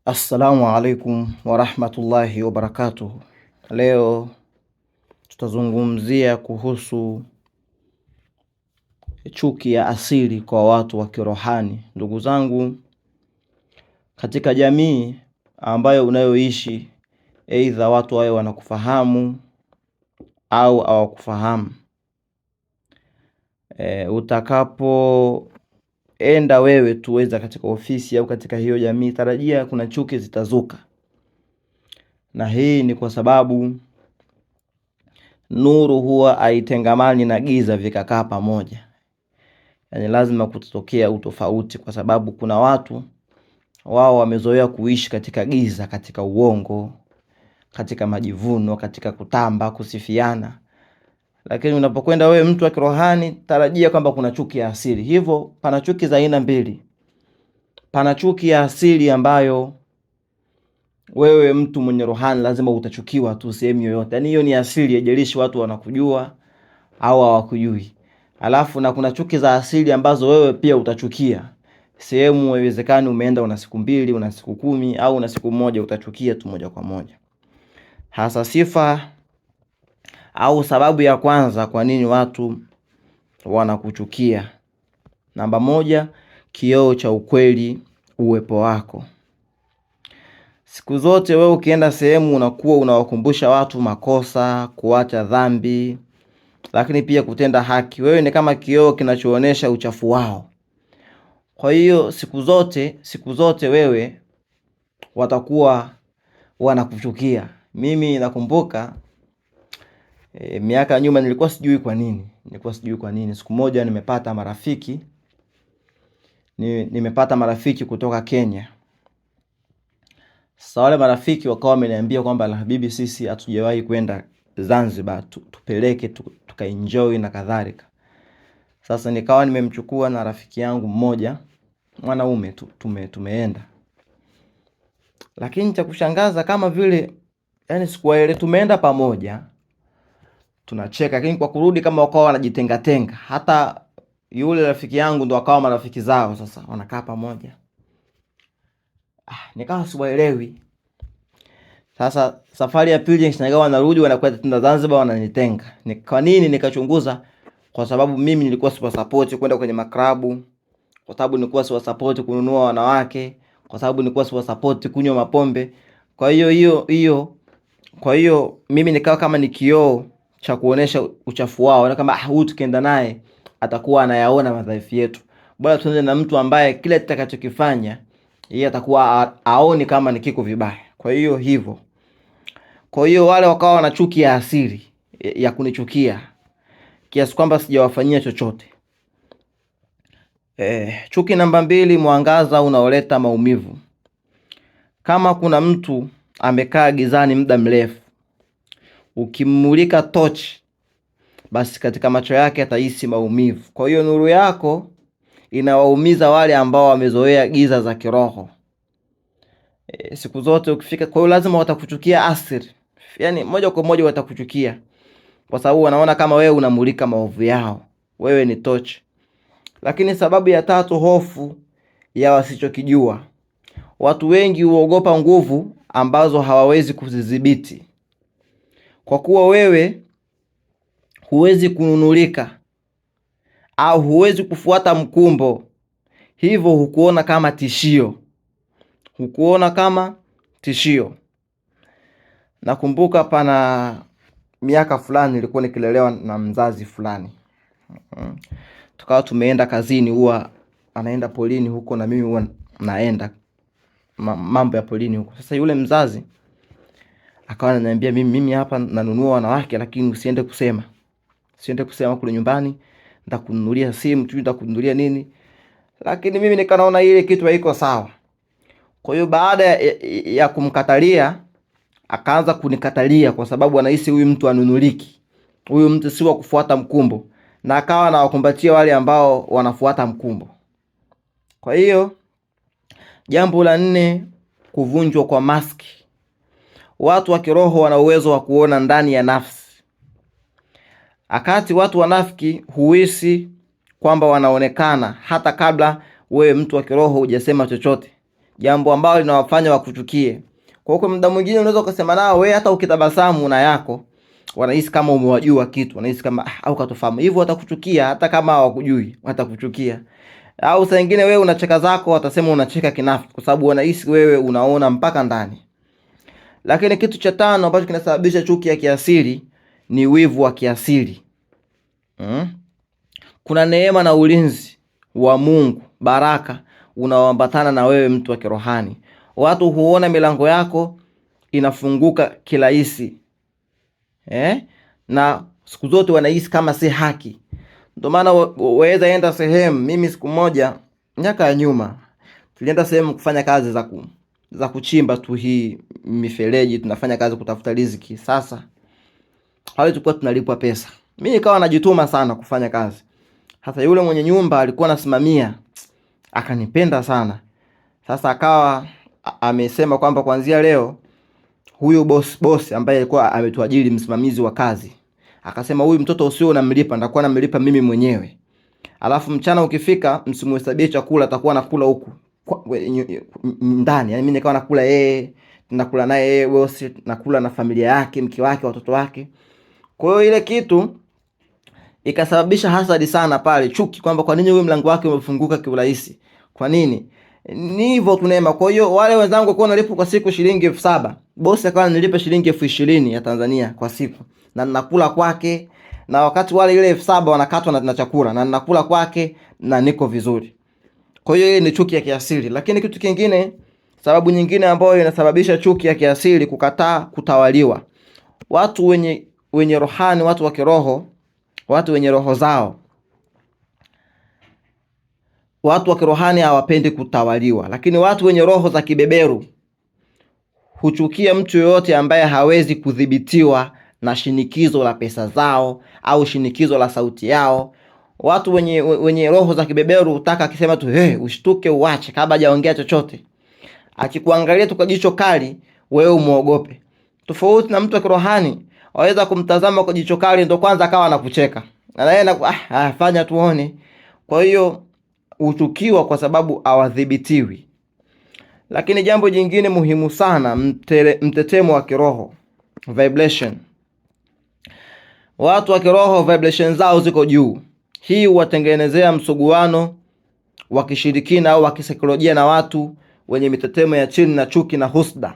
Assalamu alaikum warahmatullahi wabarakatuh. Leo tutazungumzia kuhusu chuki ya asili kwa watu wa kirohani. Ndugu zangu, katika jamii ambayo unayoishi, aidha watu wao wanakufahamu au hawakufahamu, utakapoenda wewe tuweza katika ofisi au katika hiyo jamii, tarajia kuna chuki zitazuka. Na hii ni kwa sababu nuru huwa haitengamani na giza vikakaa pamoja. Yani lazima kutokea utofauti, kwa sababu kuna watu wao wamezoea kuishi katika giza, katika uongo, katika majivuno, katika kutamba, kusifiana. Lakini unapokwenda wewe mtu wa kirohani, tarajia kwamba kuna chuki ya asili. Hivyo pana chuki za aina mbili. Pana chuki ya asili ambayo wewe mtu mwenye rohani lazima utachukiwa tu sehemu yoyote. Yani hiyo ni asili, haijalishi watu wanakujua au hawakujui. Alafu na kuna chuki za asili ambazo wewe pia utachukia. Sehemu haiwezekani umeenda una siku 2, una siku 10 au una siku 1, utachukia tu moja kwa moja. Hasa sifa au sababu ya kwanza kwa nini watu wanakuchukia. Namba 1, kioo cha ukweli, uwepo wako. Siku zote wewe ukienda sehemu unakuwa unawakumbusha watu makosa, kuacha dhambi, lakini pia kutenda haki. Wewe ni kama kioo kinachoonesha uchafu wao. Kwa hiyo siku zote wewe watakuwa wanakuchukia. Mimi nakumbuka miaka nyuma nilikuwa sijui kwa nini. Siku moja nimepata marafiki kutoka Kenya. Sasa wale marafiki wakawa wameniambia kwamba la habibi, sisi hatujawahi kwenda Zanzibar, tupeleke tukaenjoy na kadhalika. Sasa nikawa nimemchukua na rafiki yangu mmoja mwanaume, tumeenda. Lakini cha kushangaza, kama vile yani sikuwaelewa, tumeenda pamoja tunacheka, lakini kwa kurudi kama wakawa wanajitenga. Hata yule rafiki yangu ndo akawa marafiki zao, sasa wanakaa pamoja. Nikawa siwaelewi. Sasa safari ya pili nishangaa wanarudi wanakwenda tena Zanzibar, wananitenga. Ni kwa nini? Nikachunguza, kwa sababu mimi nilikuwa siwa support kwenda kwenye maklabu, kwa sababu nilikuwa siwa support kununua wanawake, kwa sababu nilikuwa siwa support kunywa mapombe. Kwa hiyo mimi nikawa kama ni kioo cha kuonesha uchafu wao. Na kama huyu tukienda naye atakuwa anayaona madhaifu yetu, bora tuende na mtu ambaye kila tutakachokifanya yeye atakuwa aoni kama ni kiko vibaya. Kwa hiyo wale wakawa na chuki ya asili ya kunichukia kiasi kwamba sijawafanyia chochote. Chuki namba 2, mwangaza unaoleta maumivu. Kama kuna mtu amekaa gizani muda mrefu, ukimulika torch, basi katika macho yake atahisi maumivu. Kwa hiyo nuru yako inawaumiza wale ambao wamezoea giza za kiroho. Siku zote ukifika, kwa hiyo lazima watakuchukia asili. Yani moja kwa moja watakuchukia, kwa sababu wanaona kama wewe unamulika maovu yao, wewe ni torch. Lakini sababu ya 3, hofu ya wasichokijua. Watu wengi huogopa nguvu ambazo hawawezi kuzidhibiti. Kwa kuwa wewe huwezi kununulika au huwezi kufuata mkumbo, hivyo hukuona kama tishio. Nakumbuka pana miaka fulani nilikuwa nikilelewa na mzazi fulani. Tukawa tumeenda kazini, huwa anaenda polini huko na mimi huwa naenda mambo ya polini huko. Sasa yule mzazi akawa ananiambia mimi hapa nanunua wanawake, lakini usiende kusema kule nyumbani, nitakununulia simu, nitakununulia nini. Lakini mimi nikaona ile kitu haiko sawa. Kwa hiyo baada ya kumkatalia, akaanza kunikatalia, kwa sababu anahisi huyu mtu anunuliki, huyu mtu si wa kufuata mkumbo, na akawa anawakumbatia wale ambao wanafuata mkumbo. Kwa hiyo jambo la 4, kuvunjwa kwa maski. Watu wa kiroho wana uwezo wa kuona ndani ya nafsi. Akati watu wanafiki huhisi kwamba wanaonekana hata kabla wewe mtu wa kiroho hujasema chochote. jambo ambalo linawafanya wakuchukie. Kwa hiyo muda mwingine unaweza ukasema nao wewe, hata ukitabasamu na yako wanahisi kama umewajua kitu, wanahisi kama au katofahamu, hivyo watakuchukia hata kama hawakujui, watakuchukia. Au saa nyingine wewe unacheka zako, watasema unacheka kinafiki, kwa sababu wanahisi wewe unaona mpaka ndani. Lakini kitu cha tano ambacho kinasababisha chuki ya kiasili ni wivu wa kiasili. Kuna neema na ulinzi wa Mungu, baraka unaoambatana na wewe mtu wa kirohani. Watu huona milango yako inafunguka kirahisi. Na siku zote wanahisi kama si haki. Ndio maana waweza enda sehemu, mimi siku moja miaka ya nyuma tulienda sehemu kufanya kazi za kuchimba tu hii mifereji, tunafanya kazi kutafuta riziki. Sasa hali tulikuwa tunalipwa pesa. Mimi nikawa najituma sana kufanya kazi. Hata yule mwenye nyumba alikuwa anasimamia akanipenda sana. Sasa akawa amesema kwamba kuanzia leo huyu boss ambaye alikuwa ametuajiri msimamizi wa kazi, akasema huyu mtoto usio unamlipa, nitakuwa namlipa mimi mwenyewe. Alafu mchana ukifika msimuhesabie chakula, atakuwa anakula huku ndani. Yaani mimi nikawa nakula nakula naye boss, nakula na familia yake, mke wake, watoto wake. Kwa hiyo ile kitu ikasababisha hasadi sana pale, chuki, kwamba kwa nini huyu mlango wake umefunguka kiurahisi? Kwa nini? Ni hivyo tunema. Kwa hiyo wale wenzangu kwa nalipo kwa siku shilingi 7,000, bosi akawa anilipa shilingi 20,000 ya Tanzania kwa siku, na ninakula kwake, na wakati wale ile 7,000 wanakatwa na chakula, na ninakula kwake na niko vizuri. Kwa hiyo ile ni chuki ya kiasili. Lakini kitu kingine, sababu nyingine ambayo inasababisha chuki ya kiasili, kukataa kutawaliwa. Watu wenye rohani, watu wa kiroho, watu wenye roho zao, watu wa kirohani hawapendi kutawaliwa. Lakini watu wenye roho za kibeberu huchukia mtu yoyote ambaye hawezi kudhibitiwa na shinikizo la pesa zao au shinikizo la sauti yao. Watu wenye roho za kibeberu hutaka akisema tu ushtuke uache kabla hajaongea chochote. Akikuangalia tu kwa jicho kali, wewe umuogope. Tofauti na mtu wa kirohani, waweza kumtazama kwa jicho kali ndo kwanza akawa anakucheka. Anaenda fanya tuone. Kwa hiyo huchukiwa kwa sababu hawadhibitiwi. Lakini jambo jingine muhimu sana, mtetemo wa kiroho, vibration. Watu wa kiroho vibration zao ziko juu. Hii huwatengenezea msuguano wa kishirikina au wa kisaikolojia na watu wenye mitetemo ya chini na chuki na husda.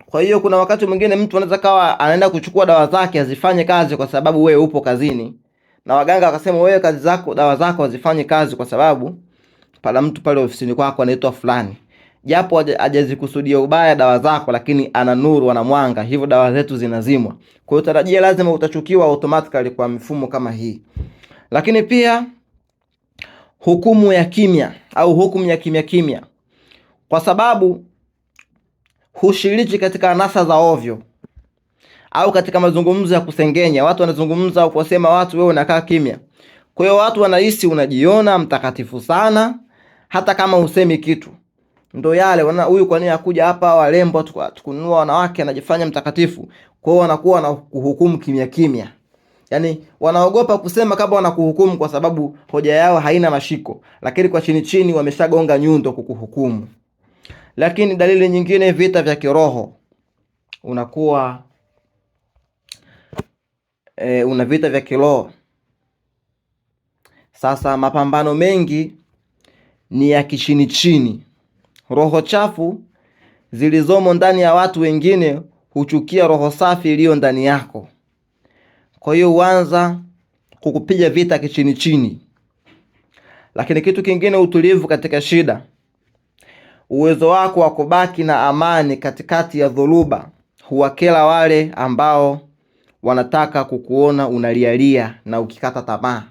Kwa hiyo kuna wakati mwingine mtu anaweza kawa anaenda kuchukua dawa zake azifanye kazi kwa sababu wewe upo kazini, na waganga wakasema wewe kazi zako, dawa zako hazifanye kazi kwa sababu pala mtu pale ofisini kwako anaitwa fulani. Japo hajazikusudia ubaya dawa zako, lakini ana nuru, ana mwanga, hivyo dawa zetu zinazimwa. Kwa hiyo tarajia lazima utachukiwa automatically kwa mifumo kama hii. Lakini pia hukumu ya kimya au hukumu ya kimya, kwa sababu hushiriki katika anasa za ovyo au katika mazungumzo ya kusengenya. Watu wanazungumza au kusema watu, wewe unakaa kimya. Kwa hiyo watu wanahisi unajiona mtakatifu sana hata kama usemi kitu. Ndio yale huyu kwa nini akuja hapa walembo tukununua wanawake, anajifanya mtakatifu. Kwa hiyo wanakuwa na kuhukumu kimya. Yaani wanaogopa kusema kabla wanakuhukumu kwa sababu hoja yao haina mashiko, lakini kwa chini wameshagonga nyundo kukuhukumu. Lakini dalili nyingine, vita vya kiroho. Unakuwa una vita vya kiroho. Sasa mapambano mengi ni ya chini. Roho chafu zilizomo ndani ya watu wengine huchukia roho safi iliyo ndani yako. Kwa hiyo huanza kukupiga vita chini. Lakini kitu kingine, utulivu katika shida. Uwezo wako wa kubaki na amani katikati ya dhuluba huwakela wale ambao wanataka kukuona unalialia na ukikata tamaa.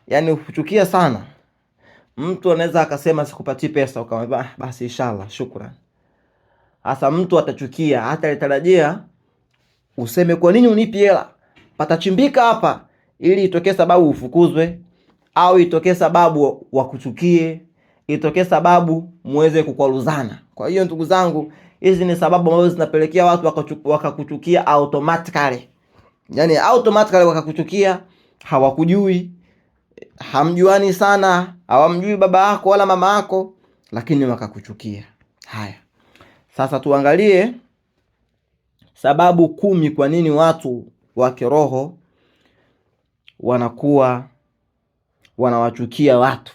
Yaani huchukia sana. Mtu anaweza akasema sikupatii pesa, ukamwambia basi inshallah shukrani. Hasa mtu atachukia, hata alitarajia useme kwa nini unipi hela? Patachimbika hapa ili itokee sababu ufukuzwe, au itokee sababu wakuchukie, itokee sababu muweze kukwaruzana. Kwa hiyo ndugu zangu, hizi ni sababu ambazo zinapelekea watu wakakuchukia automatically. Yaani automatically wakakuchukia, hawakujui, hamjuani sana, hawamjui baba yako wala mama yako, lakini wakakuchukia. Haya, sasa tuangalie sababu 10 kwa nini watu wa kiroho wanakuwa wanawachukia watu.